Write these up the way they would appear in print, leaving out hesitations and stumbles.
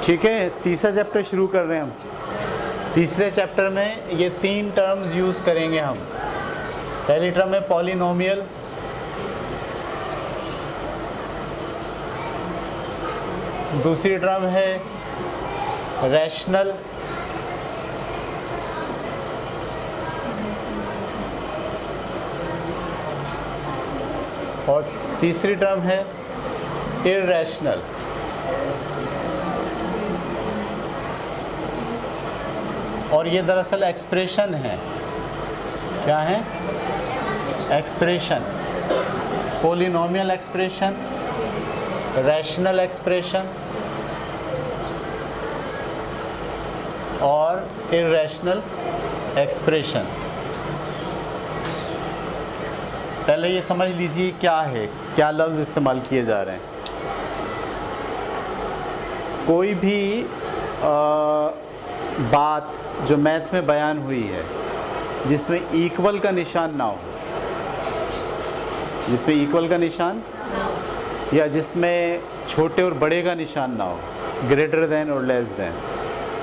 ठीक है, तीसरा चैप्टर शुरू कर रहे हैं हम। तीसरे चैप्टर में ये 3 टर्म्स यूज़ करेंगे हम। पहली टर्म है पॉलिनोमियल, दूसरी टर्म है रैशनल, और तीसरी टर्म है इर्रेशनल। और ये दरअसल एक्सप्रेशन है। क्या है? Expression, polynomial expression, rational expression और इर्रेशनल एक्सप्रेशन। पहले ये समझ लीजिए क्या है, क्या लफ्ज़ इस्तेमाल किए जा रहे हैं। कोई भी बात जो मैथ में बयान हुई है जिसमें इक्वल का निशान ना हो, जिसमें इक्वल का निशान या जिसमें छोटे और बड़े का निशान ना हो, ग्रेटर देन और लेस देन,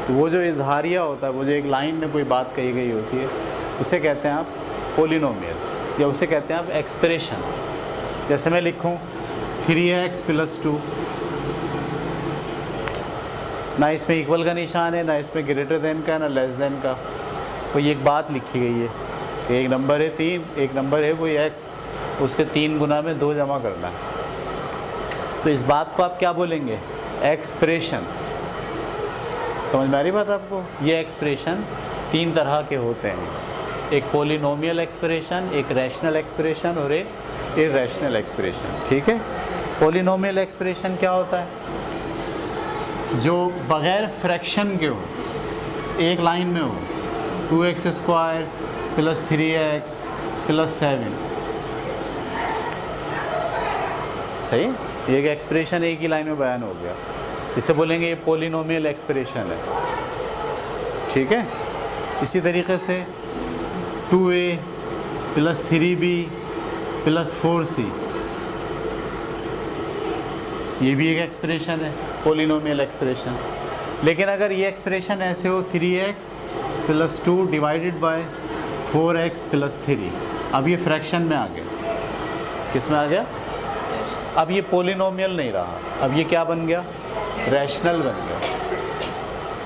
तो वो जो इजहारिया होता है, वो जो एक लाइन में कोई बात कही गई होती है, उसे कहते हैं आप पॉलिनोमियल, या उसे कहते हैं आप एक्सप्रेशन। जैसे मैं लिखूं 3x + 2, ना इसमें इक्वल का निशान है, ना इसमें ग्रेटर देन का, ना लेस देन का, तो ये एक बात लिखी गई है कि एक नंबर है 3, एक नंबर है कोई x, उसके 3 गुना में 2 जमा करना है। तो इस बात को आप क्या बोलेंगे? एक्सप्रेशन। समझ में आ रही बात आपको? ये एक्सप्रेशन 3 तरह के होते हैं, एक पॉलिनोमियल एक्सप्रेशन, एक रैशनल एक्सप्रेशन और एक इर्रेशनल एक्सप्रेशन। ठीक है, पॉलिनोमियल एक्सप्रेशन क्या होता है? जो बग़ैर फ्रैक्शन के हो, एक लाइन में हो, 2x² + 3x + 7। सही, ये एक एक्सप्रेशन एक ही लाइन में बयान हो गया, इसे बोलेंगे ये पॉलिनोमियल एक्सप्रेशन है। ठीक है, इसी तरीके से 2a + 3b + 4c, ये भी एक एक्सप्रेशन है, पॉलिनोमियल एक्सप्रेशन। लेकिन अगर ये एक्सप्रेशन ऐसे हो 3x + 2 / 4x + 3, अब ये फ्रैक्शन में आ गया। किस में आ गया? अब ये पॉलिनोमियल नहीं रहा, अब ये क्या बन गया? रैशनल बन गया।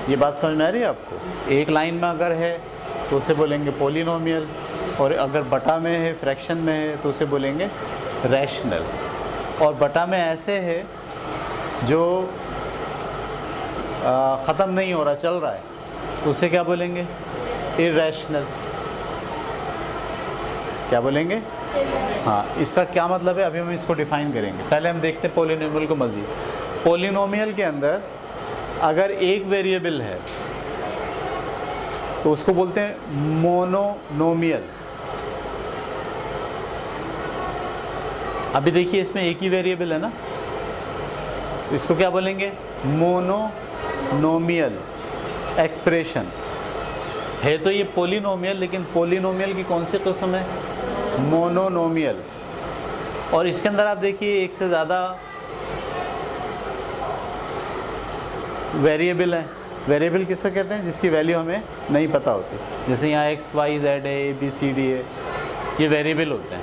ये बात समझ में आ रही है आपको? एक लाइन में अगर है तो उसे बोलेंगे पॉलिनोमियल, और अगर बटा में है, फ्रैक्शन में है, तो उसे बोलेंगे रैशनल। और बटा में ऐसे है जो ख़त्म नहीं हो रहा, चल रहा है, तो उसे क्या बोलेंगे? इर्रेशनल। क्या बोलेंगे? हाँ, इसका क्या मतलब है अभी हम इसको डिफ़ाइन करेंगे। पहले हम देखते हैं पॉलिनोमियल को मज़ीद। पॉलिनोमियल के अंदर अगर एक वेरिएबल है तो उसको बोलते हैं मोनोनोमियल। अभी देखिए इसमें एक ही वेरिएबल है ना, तो इसको क्या बोलेंगे? मोनोनोमियल एक्सप्रेशन है। तो ये पॉलिनोमियल, लेकिन पॉलिनोमियल की कौन सी किस्म है? मोनोनोमियल। और इसके अंदर आप देखिए एक से ज़्यादा वेरिएबल हैं। वेरिएबल किससे कहते हैं? जिसकी वैल्यू हमें नहीं पता होती। जैसे यहाँ x, y, z है, a, b, c, d है, ये वेरिएबल होते हैं।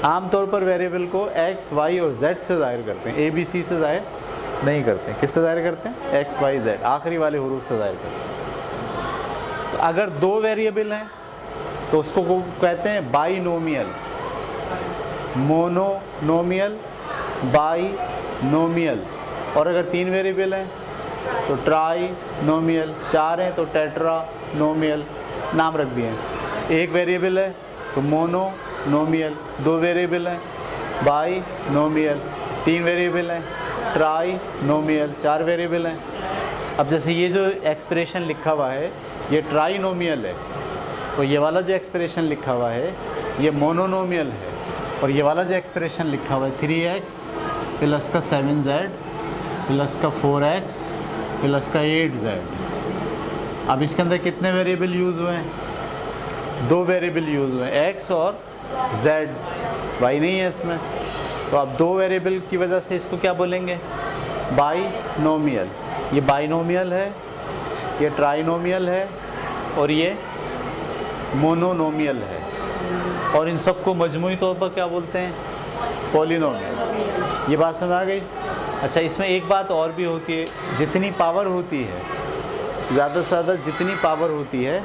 आमतौर पर वेरिएबल को x, y और z से ज़ाहिर करते हैं, a, b, c से ज़ाहिर नहीं करते। किससे ज़ाहिर करते हैं? x, y, z, आखिरी वाले हरूफ से ज़ाहिर करते हैं। तो अगर 2 वेरिएबल हैं तो उसको कहते हैं बाइनोमियल, मोनोनोमियल, बाइनोमियल। और अगर 3 वेरिएबल हैं तो ट्राइनोमियल, 4 हैं तो टेट्रानोमियल, नाम रख दिए हैं। 1 वेरिएबल है तो मोनोनोमियल, 2 वेरिएबल हैं बाइनोमियल, 3 वेरिएबल हैं ट्राइनोमियल, 4 वेरिएबल हैं। अब जैसे ये जो एक्सप्रेशन लिखा हुआ है ये ट्राइनोमियल है, तो ये वाला जो एक्सप्रेशन लिखा हुआ है ये मोनोनोमियल है। और ये वाला जो एक्सप्रेशन लिखा हुआ है 3x + 7z + 4x + 8z, अब इसके अंदर कितने वेरिएबल यूज़ हुए हैं? 2 वेरिएबल यूज़ हुए हैं, x और z, y नहीं है इसमें। तो अब 2 वेरिएबल की वजह से इसको क्या बोलेंगे? बाइनोमियल। ये बाइनोमियल है, ये ट्राइनोमियल है और ये मोनोनोमियल है। और इन सबको मजमूई तौर पर क्या बोलते हैं? पॉलिनोमियल। ये बात समझ आ गई? अच्छा, इसमें एक बात और भी होती है, जितनी पावर होती है, ज़्यादा से ज़्यादा जितनी पावर होती है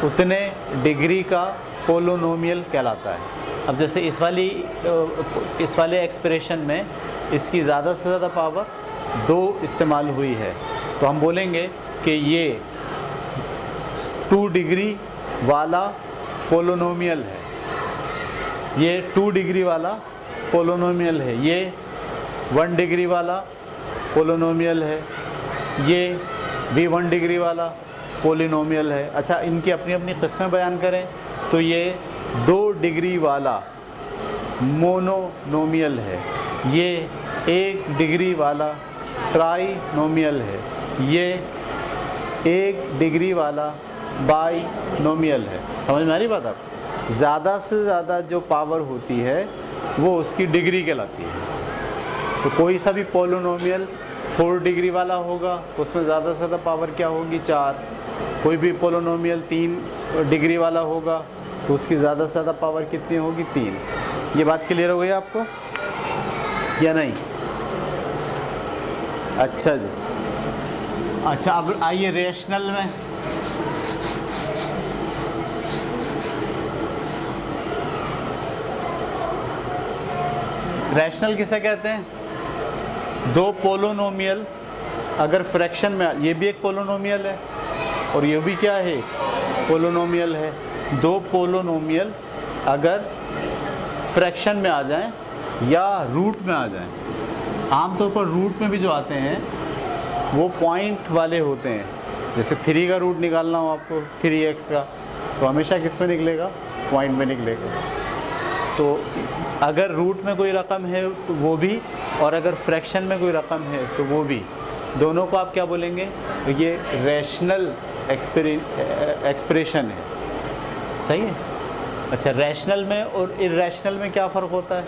उतने डिग्री का पोलोनोमियल कहलाता है। अब जैसे इस वाले एक्सप्रेशन में इसकी ज़्यादा से ज़्यादा पावर 2 इस्तेमाल हुई है, तो हम बोलेंगे कि ये 2 डिग्री वाला पोलोनोमियल है, ये 2 डिग्री वाला पोलोनोमियल है, ये 1 डिग्री वाला पोलोनोमियल है, ये भी 1 डिग्री वाला पोलिनोमियल है। अच्छा, इनकी अपनी अपनी किस्में बयान करें तो ये 2 डिग्री वाला मोनोनोमियल है, ये 1 डिग्री वाला ट्राइनोमियल है, ये 1 डिग्री वाला बाइनोमियल है। समझ में आ रही बात आपको? ज़्यादा से ज़्यादा जो पावर होती है वो उसकी डिग्री कहलाती है। तो कोई सा भी पोलिनोमियल 4 डिग्री वाला होगा तो उसमें ज़्यादा से ज़्यादा पावर क्या होगी? 4। कोई भी पोलिनोमियल 3 डिग्री वाला होगा तो उसकी ज़्यादा से ज़्यादा पावर कितनी होगी? 3। ये बात क्लियर हो गई आपको या नहीं? अच्छा जी। अच्छा, अब आइए रेशनल में। रैशनल किसे कहते हैं? 2 पोलोनोमियल अगर फ्रैक्शन में, ये भी एक पोलोनोमियल है और ये भी क्या है? पोलोनोमियल है। 2 पोलोनोमियल अगर फ्रैक्शन में आ जाएं या रूट में आ जाएं, आमतौर पर रूट में भी जो आते हैं वो पॉइंट वाले होते हैं। जैसे 3 का रूट निकालना हो आपको, 3x का, तो हमेशा किस में निकलेगा? पॉइंट में निकलेगा। तो अगर रूट में कोई रकम है तो वो भी, और अगर फ्रैक्शन में कोई रकम है तो वो भी, दोनों को आप क्या बोलेंगे? ये रैशनल एक्सप्रेशन है। सही है? अच्छा, रैशनल में और इर्रैशनल में क्या फ़र्क होता है?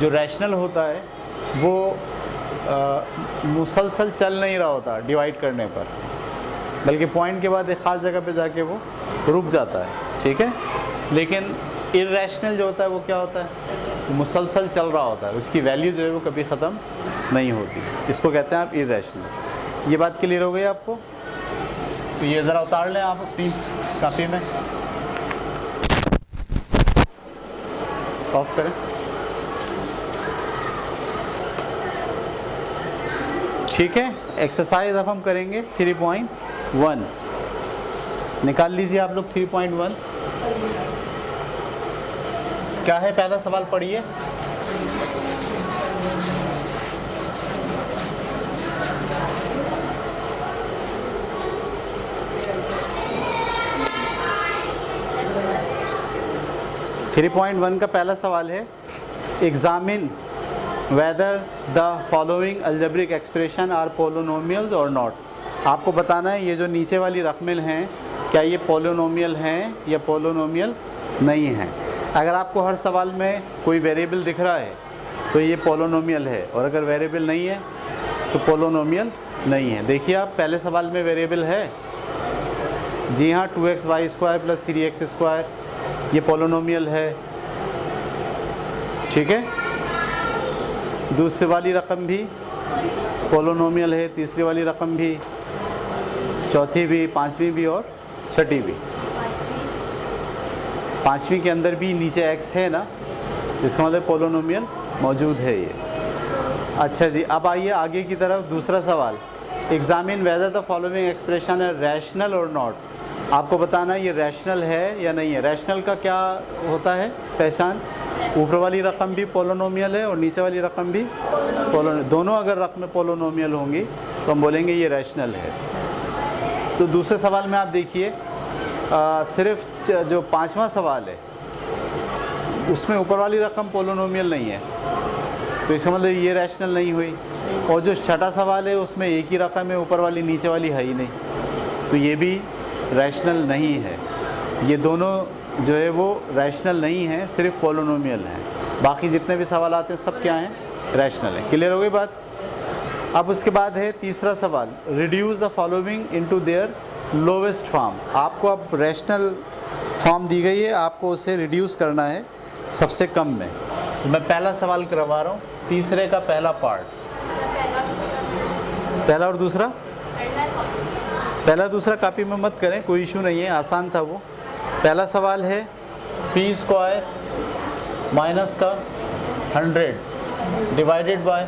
जो रैशनल होता है वो मुसलसल चल नहीं रहा होता डिवाइड करने पर, बल्कि पॉइंट के बाद एक ख़ास जगह पे जाके वो रुक जाता है। ठीक है? लेकिन इर्रैशनल जो होता है वो क्या होता है? मुसलसल चल रहा होता है, उसकी वैल्यू जो है वो कभी ख़त्म नहीं होती। इसको कहते हैं आप इर्रैशनल। ये बात क्लियर हो गई आपको? तो ये ज़रा उतार लें आप अपनी कापी में, ऑफ करें। ठीक है, एक्सरसाइज अब हम करेंगे 3.1। निकाल लीजिए आप लोग 3.1 क्या है। पहला सवाल पढ़िए। थ्री 3.1 का पहला सवाल है, examine whether the following algebraic expression are polynomials और नॉट। आपको बताना है ये जो नीचे वाली रकमें हैं क्या ये पोलोनोमियल हैं या पोलोनोमियल नहीं हैं। अगर आपको हर सवाल में कोई वेरिएबल दिख रहा है तो ये पोलोनोमियल है, और अगर वेरिएबल नहीं है तो पोलोनोमियल नहीं है। देखिए आप, पहले सवाल में वेरिएबल है, जी हाँ, 2xy² + 3x², ये पोलोनोमियल है। ठीक है, दूसरी वाली रकम भी पोलोनोमियल है, तीसरी वाली रकम भी, चौथी भी, पांचवी भी और छठी भी। पांचवी के अंदर भी नीचे x है ना, इसका मतलब पोलोनोमियल मौजूद है ये। अच्छा जी, अब आइए आगे की तरफ। दूसरा सवाल, examine whether the following expression है रैशनल और नॉट। आपको बताना है ये रैशनल है या नहीं है। रैशनल का क्या होता है पहचान? ऊपर वाली रकम भी पोलोनोमियल है और नीचे वाली रकम भी दोनों अगर रकमें पोलोनोमियल होंगी तो हम बोलेंगे ये रैशनल है। तो दूसरे सवाल में आप देखिए, सिर्फ जो पांचवा सवाल है उसमें ऊपर वाली रकम पोलोनोमियल नहीं है, तो इसका मतलब ये रैशनल नहीं हुई। और जो छठा सवाल है उसमें एक ही रकम है, ऊपर वाली नीचे वाली है ही नहीं, तो ये भी रैशनल नहीं है। ये दोनों जो है वो रैशनल नहीं है, सिर्फ पोलोनोमियल हैं। बाकी जितने भी सवाल आते हैं सब क्या हैं? रैशनल है। क्लियर हो गई बात? अब उसके बाद है तीसरा सवाल, reduce the following into their lowest form. आपको अब रैशनल फॉर्म दी गई है, आपको उसे रिड्यूस करना है सबसे कम में। तो मैं पहला सवाल करवा रहा हूँ, तीसरे का पहला पार्ट, पहला और दूसरा, पहला दूसरा कॉपी में मत करें, कोई इशू नहीं है, आसान था वो। पहला सवाल है पी स्क्वायर माइनस का 100 divided by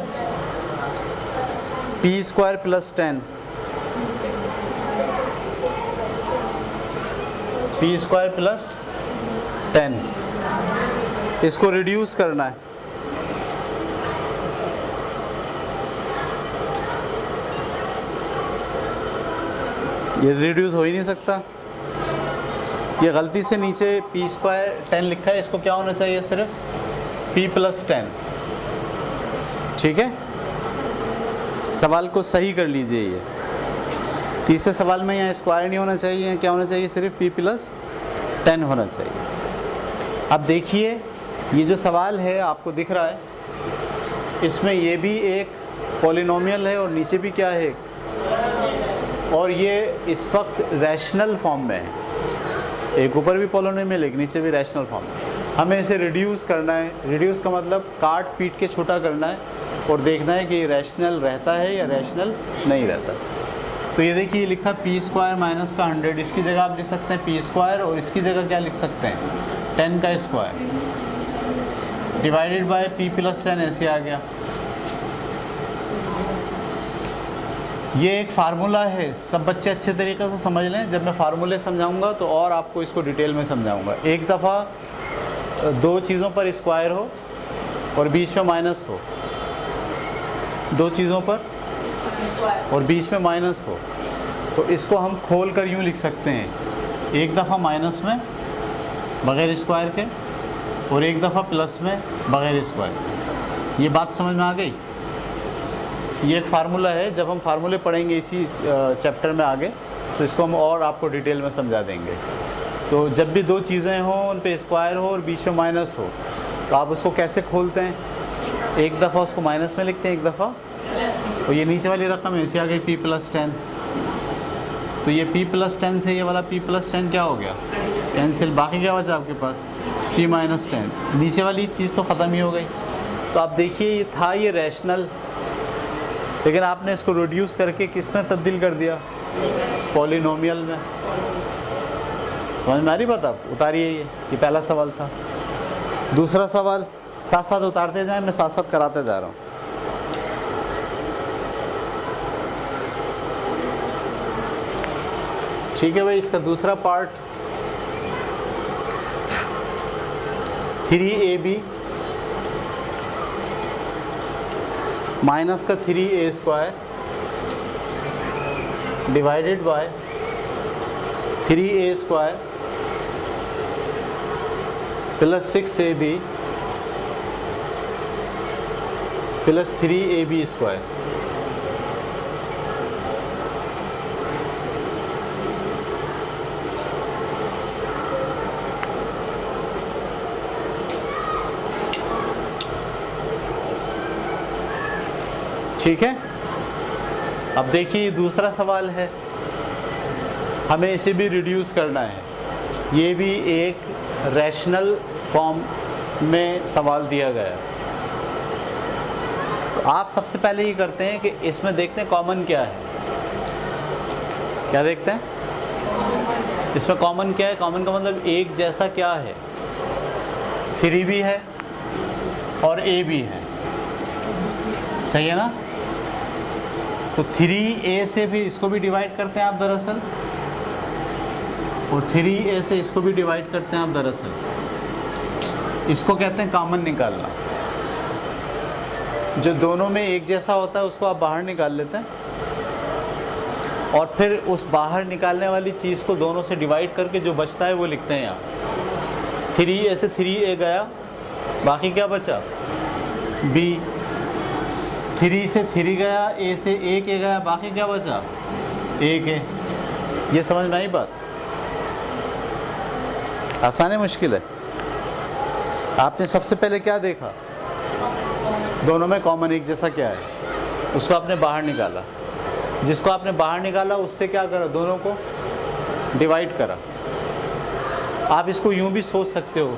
P square plus 10, P square plus 10, इसको रिड्यूस करना है। ये रिड्यूस हो ही नहीं सकता, ये गलती से नीचे पी स्क्वायर 10 लिखा है, इसको क्या होना चाहिए, सिर्फ p प्लस 10। ठीक है, सवाल को सही कर लीजिए। ये तीसरे सवाल में यहाँ स्क्वायर नहीं होना चाहिए, क्या होना चाहिए, सिर्फ p प्लस 10 होना चाहिए। अब देखिए ये जो सवाल है आपको दिख रहा है, इसमें ये भी एक पॉलिनोमियल है और नीचे भी क्या है, और ये इस वक्त रैशनल फॉर्म में है। एक ऊपर भी पॉलिनोमियल है, नीचे भी रैशनल फॉर्म में। हमें इसे रिड्यूस करना है। रिड्यूस का मतलब काट पीट के छोटा करना है और देखना है कि रैशनल रहता है या रैशनल नहीं रहता। तो ये देखिए लिखा पी स्क्वायर माइनस का 100, इसकी जगह आप लिख सकते हैं पी स्क्वायर, और इसकी जगह क्या लिख सकते हैं 10 का square divided by P plus 10, ऐसे आ गया। ये एक फार्मूला है, सब बच्चे अच्छे तरीके से समझ लें। जब मैं फार्मूले समझाऊंगा तो और आपको इसको डिटेल में समझाऊंगा। एक दफ़ा दो चीज़ों पर स्क्वायर हो और बीच में माइनस हो, दो चीज़ों पर और बीच में माइनस हो, तो इसको हम खोल कर यूँ लिख सकते हैं, एक दफ़ा माइनस में बग़ैर स्क्वायर के और एक दफ़ा प्लस में बग़ैर स्क्वायर। ये बात समझ में आ गई? ये एक फार्मूला है, जब हम फार्मूले पढ़ेंगे इसी चैप्टर में आगे तो इसको हम और आपको डिटेल में समझा देंगे। तो जब भी दो चीज़ें हों, उन पे स्क्वायर हो और बीच में माइनस हो, तो आप उसको कैसे खोलते हैं, एक दफ़ा उसको माइनस में लिखते हैं, एक दफ़ा, और ये नीचे वाली रकम ऐसे आ गई p प्लस 10। तो ये p प्लस 10 से ये वाला p प्लस 10 क्या हो गया, कैंसिल, बाकी क्या बचा आपके पास p माइनस 10, नीचे वाली चीज़ तो ख़त्म ही हो गई। तो आप देखिए ये था ये रैशनल, लेकिन आपने इसको रिड्यूस करके किस में तब्दील कर दिया, पॉलिनोमियल में। समझ में आ रही बात? आप उतारिए, ये पहला सवाल था। दूसरा सवाल साथ साथ उतारते जाएं, मैं साथ साथ कराते जा रहा हूँ। ठीक है भाई, इसका दूसरा पार्ट 3ab माइनस का 3a square divided by 3a square plus 6ab plus 3ab square. ठीक है, अब देखिए दूसरा सवाल है, हमें इसे भी रिड्यूस करना है। ये भी एक रैशनल फॉर्म में सवाल दिया गया है। तो आप सबसे पहले ये करते हैं कि इसमें देखते हैं कॉमन क्या है। क्या देखते हैं इसमें कॉमन क्या है? कॉमन का मतलब एक जैसा क्या है, 3 भी है और a भी है, सही है ना? तो 3a से भी इसको भी डिवाइड करते हैं आप दरअसल, और 3a से इसको भी डिवाइड करते हैं आप दरअसल। इसको कहते हैं कॉमन निकालना। जो दोनों में एक जैसा होता है उसको आप बाहर निकाल लेते हैं, और फिर उस बाहर निकालने वाली चीज़ को दोनों से डिवाइड करके जो बचता है वो लिखते हैं यहाँ। 3a से 3a गया, बाकी क्या बचा b, 3 से 3 गया, a से 1a गया, बाकी क्या बचा 1a। ये समझ में आई बात? आसान है, मुश्किल है? आपने सबसे पहले क्या देखा, दोनों में कॉमन एक जैसा क्या है, उसको आपने बाहर निकाला, जिसको आपने बाहर निकाला उससे क्या करा, दोनों को डिवाइड करा। आप इसको यूं भी सोच सकते हो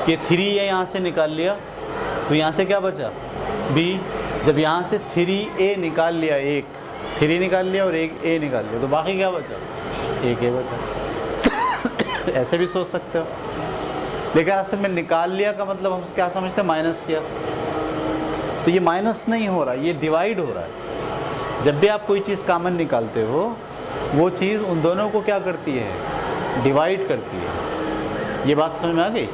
कि 3 ये यहाँ से निकाल लिया तो यहाँ से क्या बचा b, जब यहाँ से 3a निकाल लिया, एक 3 निकाल लिया और एक a निकाल लिया तो बाकी क्या बचा, एक a बचा। ऐसे भी सोच सकते हो, लेकिन असल में निकाल लिया का मतलब हम क्या समझते हैं, माइनस किया। तो ये माइनस नहीं हो रहा, ये डिवाइड हो रहा है। जब भी आप कोई चीज़ कॉमन निकालते हो वो चीज़ उन दोनों को क्या करती है, डिवाइड करती है। ये बात समझ में आ गई।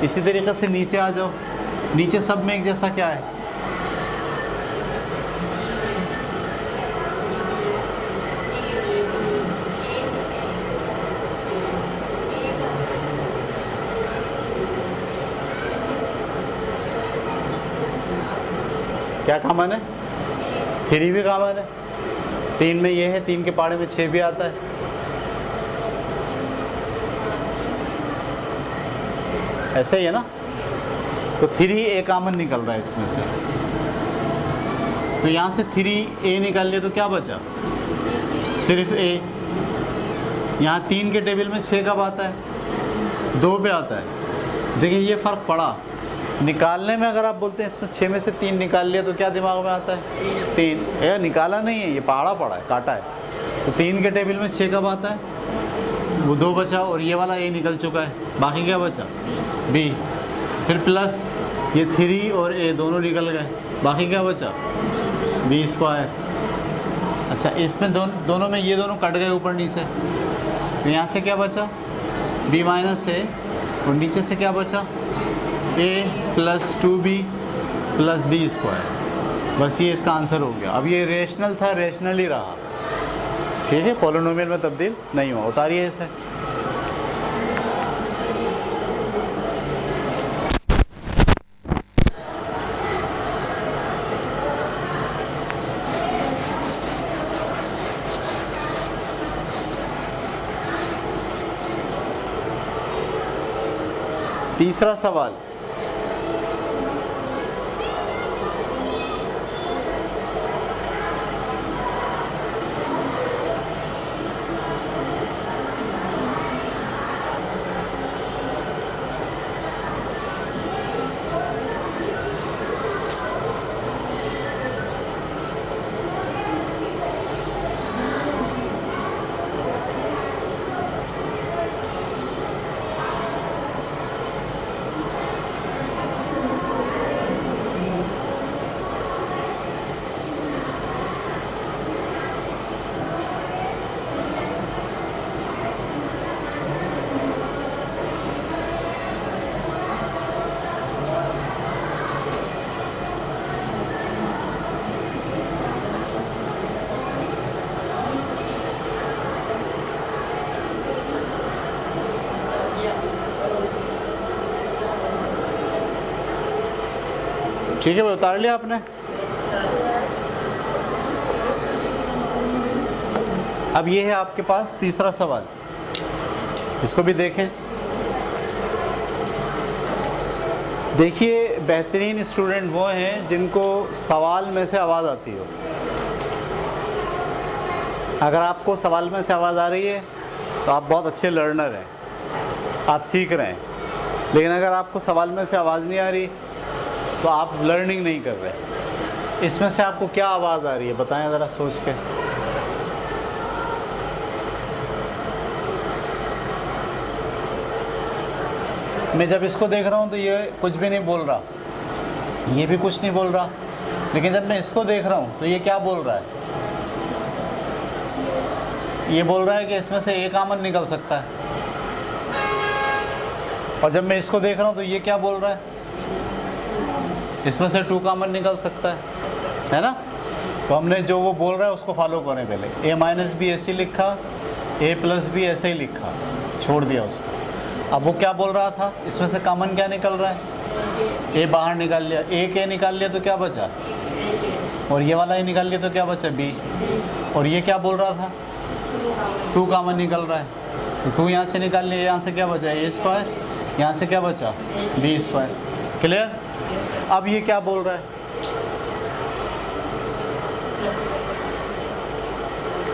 इसी तरीके से नीचे आ जाओ, नीचे सब में एक जैसा क्या है, क्या कॉमन है, 3 भी कॉमन है, 3 में ये है, 3 के पहाड़े में 6 भी आता है। ऐसे ही है ना। तो 3a कॉमन निकल रहा है इसमें से, तो यहाँ से 3a निकाल लिया तो क्या बचा, सिर्फ a। यहाँ 3 के टेबल में 6 कब आता है, 2 पे आता है। देखिए ये फ़र्क पड़ा निकालने में। अगर आप बोलते हैं इसमें 6 में से 3 निकाल लिया तो क्या दिमाग में आता है, 3। ये निकाला नहीं है, ये पहाड़ा पड़ा है, काटा है। तो 3 के टेबल में 6 कब आता है, वो 2 बचा, और ये वाला a निकल चुका है, बाकी क्या बचा, b। फिर प्लस ये 3 और a दोनों निकल गए, बाकी क्या बचा, b स्क्वायर। अच्छा, इसमें दोनों में ये दोनों कट गए ऊपर नीचे, तो यहाँ से क्या बचा, b माइनस a, और नीचे से क्या बचा, a plus 2b plus b square. बस ये इसका आंसर हो गया। अब ये रेशनल था, रेशनल ही रहा, ठीक है, पॉलिनोमियल में तब्दील नहीं हुआ। उतारिए इसे। तीसरा सवाल, ठीक है भाई, उतार लिया आपने। अब ये है आपके पास तीसरा सवाल, इसको भी देखें। देखिए, बेहतरीन स्टूडेंट वो हैं जिनको सवाल में से आवाज़ आती हो। अगर आपको सवाल में से आवाज़ आ रही है तो आप बहुत अच्छे लर्नर हैं, आप सीख रहे हैं। लेकिन अगर आपको सवाल में से आवाज़ नहीं आ रही तो आप लर्निंग नहीं कर रहे। इसमें से आपको क्या आवाज़ आ रही है, बताएं ज़रा सोच के। मैं जब इसको देख रहा हूँ तो ये कुछ भी नहीं बोल रहा, ये भी कुछ नहीं बोल रहा, लेकिन जब मैं इसको देख रहा हूँ तो ये क्या बोल रहा है, ये बोल रहा है कि इसमें से एक कॉमन निकल सकता है। और जब मैं इसको देख रहा हूँ तो ये क्या बोल रहा है, इसमें से 2 कॉमन निकल सकता है ना। तो हमने जो वो बोल रहा है उसको फॉलो करें। पहले a माइनस बी ऐसे लिखा, a प्लस बी ऐसे ही लिखा, छोड़ दिया उसको। अब वो क्या बोल रहा था, इसमें से कॉमन क्या निकल रहा है, a बाहर निकाल लिया, एक a निकाल लिया तो क्या बचा, और ये वाला a निकाल लिया तो क्या बचा, b। और ये क्या बोल रहा था, 2 कॉमन निकल रहा है, तो 2 यहाँ से निकाल लिया, यहाँ से क्या बचा, a स्क्वायर, यहाँ से क्या बचा, b स्क्वायर। क्लियर। अब ये क्या बोल रहा है,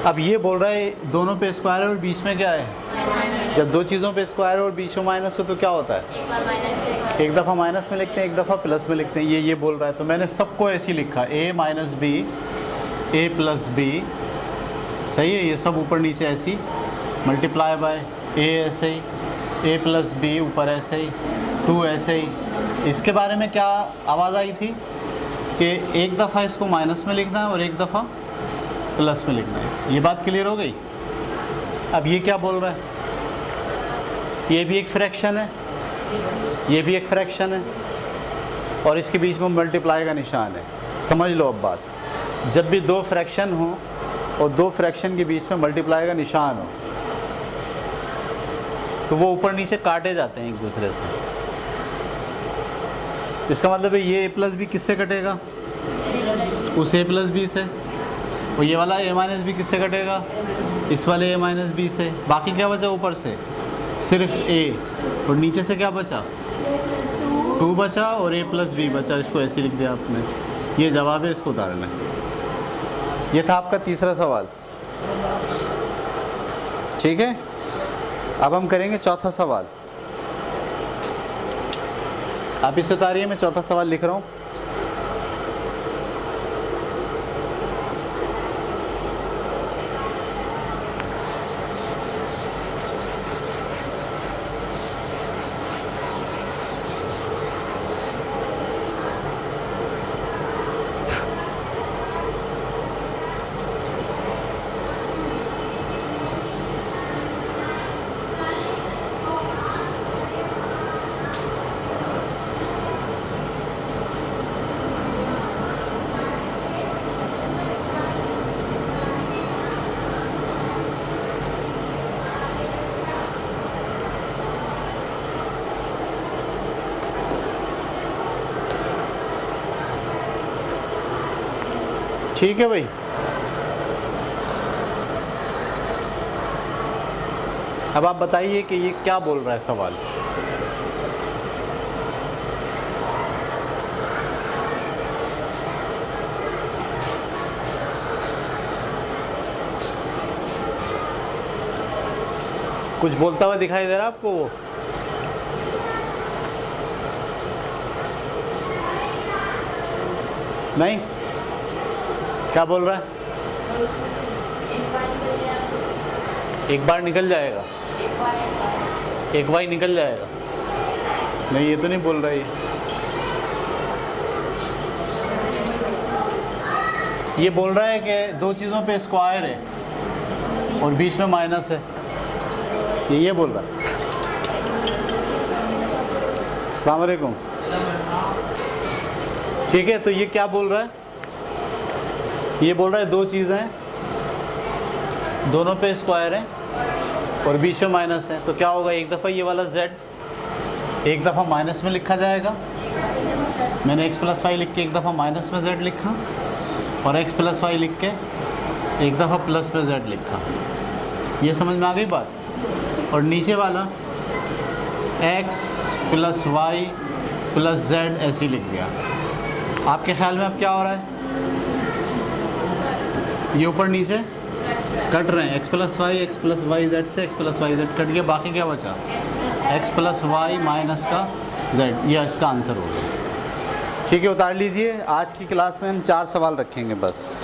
अब ये बोल रहा है दोनों पे स्क्वायर है और बीच में क्या है, जब दो चीज़ों पे स्क्वायर है और बीच में माइनस हो तो क्या होता है, एक दफ़ा माइनस में लिखते हैं, एक दफ़ा प्लस में लिखते हैं। ये बोल रहा है, तो मैंने सबको ऐसे ही लिखा, a minus b, a plus b, सही है। ये सब ऊपर नीचे ऐसी मल्टीप्लाई बाय a ऐसे ही, a प्लस बी ऊपर ऐसे ही, 2 ऐसे ही। इसके बारे में क्या आवाज़ आई थी कि एक दफ़ा इसको माइनस में लिखना है और एक दफ़ा प्लस में लिखना है। ये बात क्लियर हो गई। अब ये क्या बोल रहा है, ये भी एक फ्रैक्शन है, ये भी एक फ्रैक्शन है और इसके बीच में मल्टीप्लाई का निशान है। समझ लो अब बात, जब भी दो फ्रैक्शन हो और दो फ्रैक्शन के बीच में मल्टीप्लाई का निशान हो तो वो ऊपर नीचे काटे जाते हैं एक दूसरे से। इसका मतलब है ये a प्लस बी किससे कटेगा, उस a प्लस बी से, और ये वाला a माइनस बी किससे कटेगा, इस वाले a माइनस बी से। बाकी क्या बचा ऊपर से, सिर्फ a, और नीचे से क्या बचा, 2 बचा और a प्लस बी बचा। इसको ऐसे लिख दिया आपने, ये जवाब है, इसको उतारना है। ये था आपका तीसरा सवाल, ठीक है। अब हम करेंगे चौथा सवाल। आप इसे उतारिए, मैं चौथा सवाल लिख रहा हूँ। ठीक है भाई, अब आप बताइए कि ये क्या बोल रहा है सवाल। कुछ बोलता हुआ दिखाई दे रहा है आपको वो? नहीं, क्या बोल रहा है, एक बार निकल जाएगा, एक बार निकल जाएगा। नहीं, ये तो नहीं बोल रहा है। ये बोल रहा है कि दो चीज़ों पे स्क्वायर है और बीच में माइनस है, ये बोल रहा है। अस्सलाम वालेकुम। ठीक है, तो ये क्या बोल रहा है, ये बोल रहा है दो चीज़ें हैं, दोनों पे स्क्वायर है और बीच में माइनस है, तो क्या होगा, एक दफ़ा ये वाला z एक दफ़ा माइनस में लिखा जाएगा। मैंने x प्लस वाई लिख के एक दफ़ा माइनस में z लिखा और x प्लस वाई लिख के एक दफ़ा प्लस में z लिखा। ये समझ में आ गई बात। और नीचे वाला x plus y plus z ऐसे ही लिख दिया। आपके ख्याल में अब क्या हो रहा है, ये ऊपर नीचे कट रहे हैं, x प्लस वाई z से x plus y z cut गया, बाकी क्या बचा, x प्लस वाई माइनस का z। यह इसका आंसर होगा। ठीक है, उतार लीजिए। आज की क्लास में हम 4 सवाल रखेंगे बस।